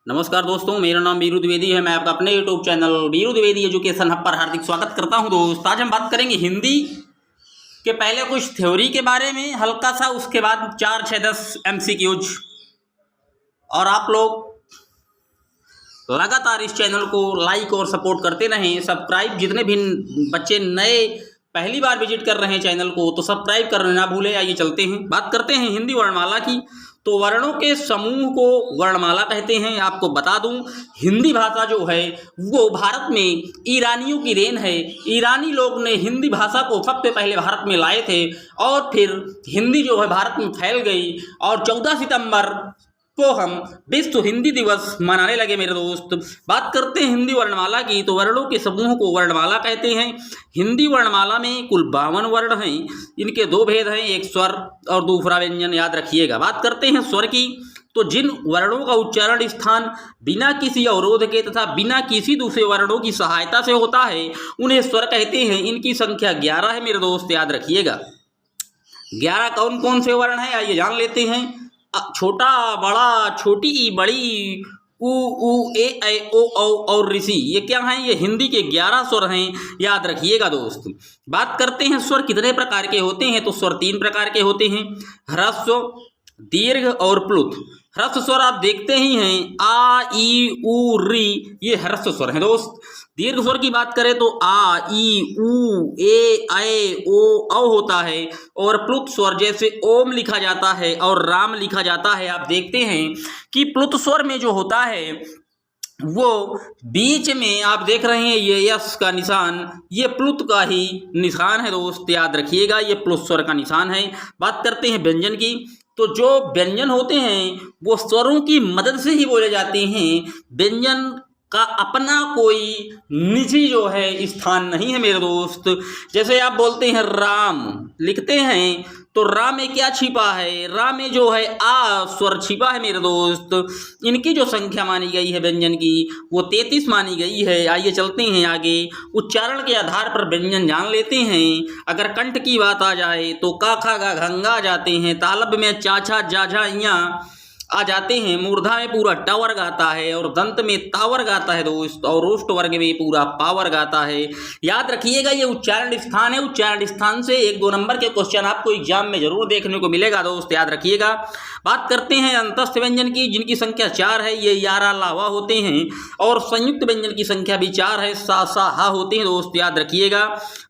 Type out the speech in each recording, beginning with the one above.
नमस्कार दोस्तों, मेरा नाम वीरू द्विवेदी है। मैं आपका अपने YouTube channel Veeru Dwivedi education hub पर हार्दिक स्वागत करता हूं। दोस्त, आज हम बात करेंगे हिंदी के पहले कुछ थ्योरी के बारे में हल्का सा, उसके बाद 4, 6, 10 MCQs। और आप लोग लगातार इस चैनल को लाइक और सपोर्ट करते रहें। सब्सक्राइब, जितने भी बच्चे नए पहली बार विजिट कर रहे हैं चैनल को, तो सब्सक्राइब करना ना भूलें। आइए चलते हैं, बात करते हैं हिंदी वर्णमाला की। तो वर्णों के समूह को वर्णमाला कहते हैं। आपको बता दूं, हिंदी भाषा जो है वो भारत में ईरानियों की देन है। ईरानी लोग ने हिंदी भाषा को सबसे पहले भारत में लाए थे और फिर हिंदी जो है भारत में फैल गई। और 14 सितंबर को हम विश्व हिंदी दिवस मनाने लगे मेरे दोस्त। बात करते हैं हिंदी वर्णमाला की। तो वर्णों के समूह को वर्णमाला कहते हैं। हिंदी वर्णमाला में कुल 52 वर्ण हैं। इनके 2 भेद हैं, एक स्वर और दूसरा व्यंजन, याद रखिएगा। बात करते हैं स्वर की। तो जिन वर्णों का उच्चारण स्थान बिना किसी अवरोध के तथा बिना किसी दूसरे वर्णों की सहायता से होता है, उन्हें स्वर कहते हैं। इनकी संख्या 11 है मेरे दोस्त, याद रखिएगा। 11 कौन कौन से वर्ण हैं, आइए जान लेते हैं। छोटा, बड़ा, छोटी, बड़ी, उ, ए, ऐ, ओ, औ और ऋषि, ये क्या हैं? ये हिंदी के 11 स्वर हैं, याद रखिएगा दोस्त। बात करते हैं स्वर कितने प्रकार के होते हैं। तो स्वर 3 प्रकार के होते हैं, ह्रस्व, दीर्घ और प्लुत। ह्रस्व स्वर आप देखते ही हैं, आ, ई, उ, री, ये ह्रस्व स्वर हैं दोस्त। दीर्घ स्वर की बात करें तो आ, ई, उ, ए, ऐ, ओ, औ होता है। और प्लुत स्वर जैसे ओम लिखा जाता है और राम लिखा जाता है। आप देखते हैं कि प्लुत स्वर में जो होता है वो बीच में आप देख रहे हैं ये यस का निशान, ये प्लुत का ही निशान है दोस्त, याद रखिएगा। ये प्लुत स्वर का निशान है। बात करते हैं व्यंजन की। तो जो व्यंजन होते हैं वो स्वरों की मदद से ही बोले जाते हैं। व्यंजन का अपना कोई निजी जो है स्थान नहीं है मेरे दोस्त। जैसे आप बोलते हैं राम, लिखते हैं तो रा में क्या छिपा है? रा में जो है आ स्वर छिपा है मेरे दोस्त। इनकी जो संख्या मानी गई है व्यंजन की वो 33 मानी गई है। आइए चलते हैं आगे, उच्चारण के आधार पर व्यंजन जान लेते हैं। अगर कंठ की बात आ जाए तो का, खा, गा, घंगा आ जाते हैं। तालब में चा, छा, जा, झा, इया आ जाते हैं। मूर्धा में पूरा टा वर्ग आता है और दंत में ता वर्ग आता है दोस्त, और ओष्ठ वर्ग में पूरा पा वर्ग आता है। याद रखिएगा, ये उच्चारण स्थान है। उच्चारण स्थान से 1-2 नंबर के क्वेश्चन आपको एग्जाम में जरूर देखने को मिलेगा दोस्त, याद रखिएगा। बात करते हैं अंतस्थ व्यंजन की, जिनकी संख्या 4 है। ये यारा, लावा होते हैं। और संयुक्त व्यंजन की संख्या भी 4 है, सा, सा, हा होते हैं दोस्त, याद रखिएगा।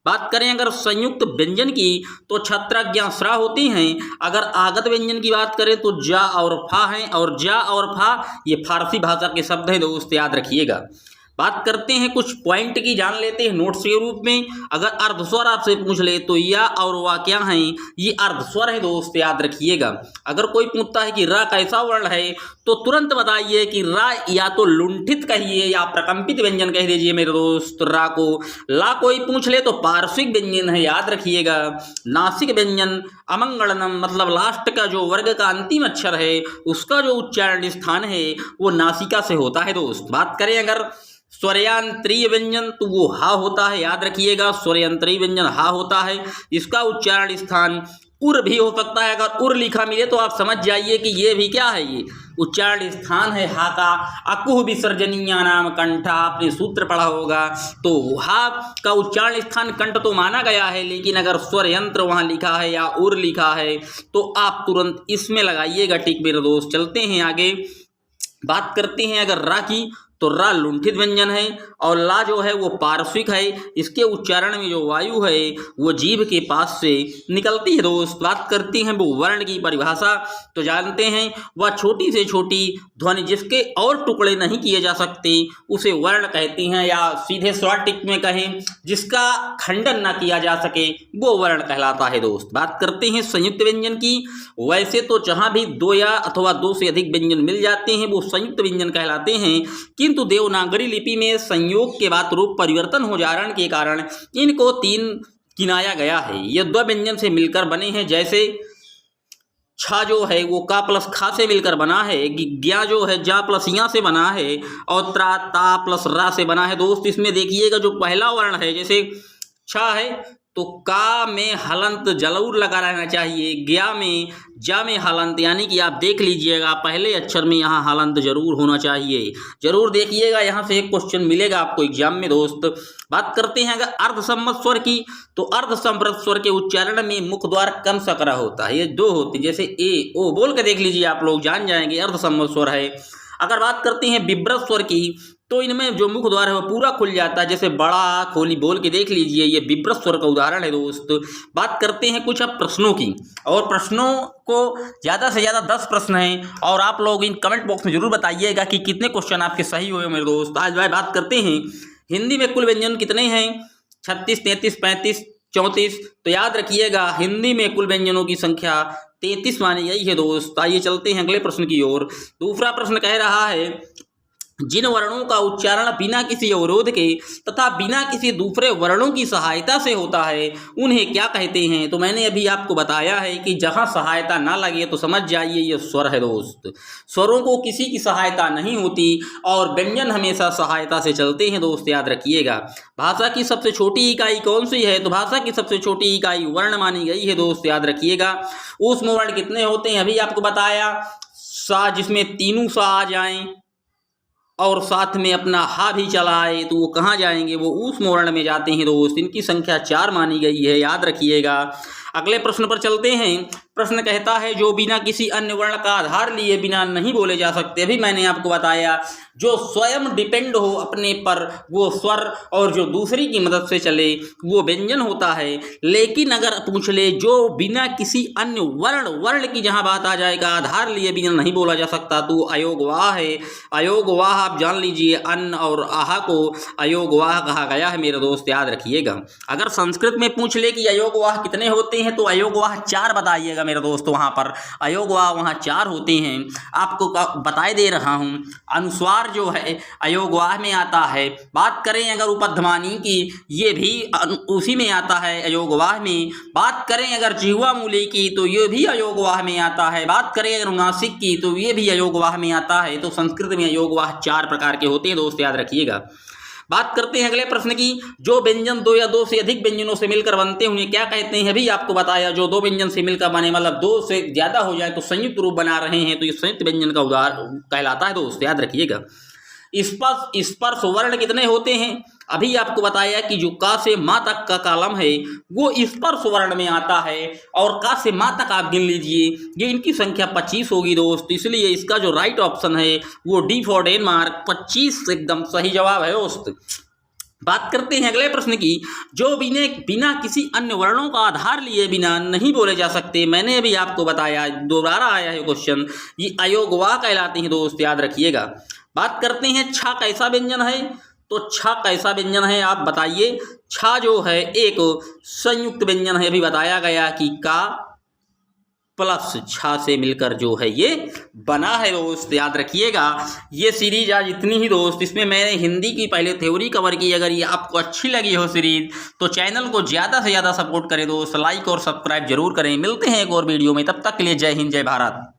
बात करें अगर संयुक्त व्यंजन की तो छत्रज्ञ, ज्ञ, स्रा होते हैं। अगर आगत व्यंजन की बात करें तो जा और फा हैं, और जा और फा ये फारसी भाषा के शब्द हैं दोस्त, याद रखिएगा। बात करते हैं कुछ पॉइंट की, जान लेते हैं नोट्स के रूप में। अगर अर्धस्वर आपसे पूछ ले तो या और वा क्या हैं? ये अर्धस्वर है दोस्त, याद रखिएगा। अगर कोई पूछता है कि रा कैसा वर्ण है तो तुरंत बताइए कि रा या तो लुंठित कहिए या प्रकंपित व्यंजन कह दीजिए मेरे दोस्त रा को। ला कोई पूछ ले तो पार्श्विक व्यंजन है, याद रखिएगा। नासिक व्यंजन अमंगलनम, मतलब लास्ट का जो वर्ग का अंतिम अक्षर है उसका जो उच्चारण स्थान है वो नासिका से होता है दोस्त। बात करें अगर स्वरयांतरीय व्यंजन तो वो हा होता है, याद रखिएगा। स्वरयांतरीय व्यंजन हा होता है। इसका उच्चारण स्थान उर भी हो सकता है। अगर उर लिखा मिले तो आप समझ जाइए कि ये भी क्या है, ये उच्चारण स्थान है हा का। अकुह विसर्जनीया नाम कंठा, आपने सूत्र पढ़ा होगा। तो हा का उच्चारण स्थान कंठ तो माना गया है, लेकिन अगर स्वर यंत्र वहाँ लिखा है या उर लिखा है तो आप तुरंत इसमें लगाइएगा टिक मेरे दोस्त। चलते हैं आगे, बात करते हैं अगर रा की। तो रा लुंठित व्यंजन है और ला जो है वो पार्श्विक है। इसके उच्चारण में जो वायु है वो जीभ के पास से निकलती है दोस्त। बात करते हैं वो वर्ण की परिभाषा। तो जानते हैं वह छोटी से छोटी ध्वनि जिसके और टुकड़े नहीं किए जा सकते उसे वर्ण कहते हैं, या सीधे स्वाटिक में कहें जिसका खंडन न किया जा सके वो वर्ण कहलाता है दोस्त। बात करते हैं संयुक्त व्यंजन की। वैसे तो जहाँ भी 2 या अथवा 2 से अधिक व्यंजन मिल जाते हैं वो संयुक्त व्यंजन कहलाते हैं, किंतु देवनागरी लिपि में संयोग के बाद रूप परिवर्तन हो जाने के कारण इनको 3 गिनाया गया है। ये 2 व्यंजन से मिलकर बने हैं। जैसे छा जो है वो का प्लस खा से मिलकर बना है, ज्ञा जो है जा प्लस या से बना है, और त्रा ता प्लस रा से बना है दोस्त। इसमें देखिएगा जो पहला वर्ण है, जैसे छा है तो का में हलंत जरूर लगा रहना चाहिए, ज्ञा में जा में हलंत, यानी कि आप देख लीजिएगा पहले अक्षर में यहाँ हलंत जरूर होना चाहिए। जरूर देखिएगा, यहाँ से एक क्वेश्चन मिलेगा आपको एग्जाम में दोस्त। बात करते हैं अगर अर्धसम्मत स्वर की, तो अर्धसम्मत स्वर के उच्चारण में मुख द्वार कम सकरा होता है, ये 2 होते, जैसे ए ओ बोल के देख लीजिए, आप लोग जान जाएंगे अर्धसम्मत स्वर है। अगर बात करते हैं विब्रत स्वर की, तो इनमें जो मुख द्वार है वो पूरा खुल जाता है, जैसे बड़ा खोली बोल के देख लीजिए, ये विब्रत स्वर का उदाहरण है दोस्त। बात करते हैं कुछ अब प्रश्नों की, और प्रश्नों को ज़्यादा से ज़्यादा 10 प्रश्न हैं, और आप लोग इन कमेंट बॉक्स में जरूर बताइएगा कि कितने क्वेश्चन आपके सही हुए मेरे दोस्त। आज भाई बात करते हैं हिंदी में कुल व्यंजन कितने हैं, 36, 33, 35, 34। तो याद रखिएगा हिंदी में कुल व्यंजनों की संख्या 33 मानी गई है दोस्त। आइए चलते हैं अगले प्रश्न की ओर। दूसरा प्रश्न कह रहा है, जिन वर्णों का उच्चारण बिना किसी अवरोध के तथा बिना किसी दूसरे वर्णों की सहायता से होता है उन्हें क्या कहते हैं। तो मैंने अभी आपको बताया है कि जहां सहायता ना लगे तो समझ जाइए ये स्वर है दोस्त। स्वरों को किसी की सहायता नहीं होती और व्यंजन हमेशा सहायता से चलते हैं दोस्त, याद रखिएगा। भाषा की सबसे छोटी इकाई कौन सी है, तो भाषा की सबसे छोटी इकाई वर्ण मानी गई है दोस्त, याद रखिएगा। ऊष्म वर्ण कितने होते हैं, अभी आपको बताया। सा जिसमें तीनों सा आ जाएं और साथ में अपना हा भी चलाए तो वो कहाँ जाएंगे, वो ऊष्म वर्ण में जाते हैं दोस्त। इनकी संख्या 4 मानी गई है, याद रखिएगा। अगले प्रश्न पर चलते हैं। प्रश्न कहता है जो बिना किसी अन्य वर्ण का आधार लिए बिना नहीं बोले जा सकते। अभी मैंने आपको बताया जो स्वयं डिपेंड हो अपने पर वो स्वर, और जो दूसरी की मदद से चले वो व्यंजन होता है। लेकिन अगर पूछ ले जो बिना किसी अन्य वर्ण की जहाँ बात आ जाएगा आधार लिए बिना नहीं बोला जा सकता तो अयोगवाह है। अयोगवाह आप जान लीजिए, अन्न और आहा को अयोगवाह कहा गया है मेरे दोस्त, याद रखिएगा। अगर संस्कृत में पूछ ले कि अयोगवाह कितने होते हैं तो अयोगवाह 4 बताइएगा मेरे दोस्त। वहाँ पर अयोगवाह वहाँ 4 होते हैं, आपको बताए दे रहा हूँ। अनुस्वार जो है अयोगवाह में आता है। बात करें अगर उपध्मानी की, ये भी उसी में आता है अयोगवाह में। बात करें अगर जिह्वा मूली की तो ये भी अयोगवाह में आता है। बात करें अगर नासिक की तो ये भी अयोगवाह में आता है। तो संस्कृत में अयोगवाह 4 प्रकार के होते हैं दोस्त, याद रखिएगा। बात करते हैं अगले प्रश्न की। जो व्यंजन 2 या 2 से अधिक व्यंजनों से मिलकर बनते हैं उन्हें क्या कहते हैं। अभी आपको बताया जो 2 व्यंजन से मिलकर बने, मतलब 2 से ज़्यादा हो जाए तो संयुक्त रूप बना रहे हैं तो ये संयुक्त व्यंजन का उदाहरण कहलाता है दोस्त, याद रखिएगा। स्पर्श वर्ण कितने होते हैं। अभी आपको बताया कि जो का से माँ तक का कॉलम है वो स्पर्श वर्ण में आता है, और का से माँ तक आप गिन लीजिए, ये इनकी संख्या 25 होगी दोस्त। इसलिए इसका जो राइट ऑप्शन है वो डी फॉर डेनमार्क 25 एकदम सही जवाब है दोस्त। बात करते हैं अगले प्रश्न की। जो बिना किसी अन्य वर्णों का आधार लिए बिना नहीं बोले जा सकते। मैंने अभी आपको बताया, दोबारा आया है क्वेश्चन, ये अयोगवाह कहलाते हैं दोस्त, याद रखिएगा। बात करते हैं छा कैसा व्यंजन है। तो छा कैसा व्यंजन है आप बताइए। छा जो है एक संयुक्त व्यंजन है। अभी बताया गया कि का प्लस छा से मिलकर जो है ये बना है दोस्त, याद रखिएगा। ये सीरीज आज इतनी ही दोस्त। इसमें मैंने हिंदी की पहले थ्योरी कवर की। अगर ये आपको अच्छी लगी हो सीरीज तो चैनल को ज़्यादा से ज़्यादा सपोर्ट करें दोस्त, लाइक और सब्सक्राइब जरूर करें। मिलते हैं एक और वीडियो में, तब तक के लिए जय हिंद जय भारत।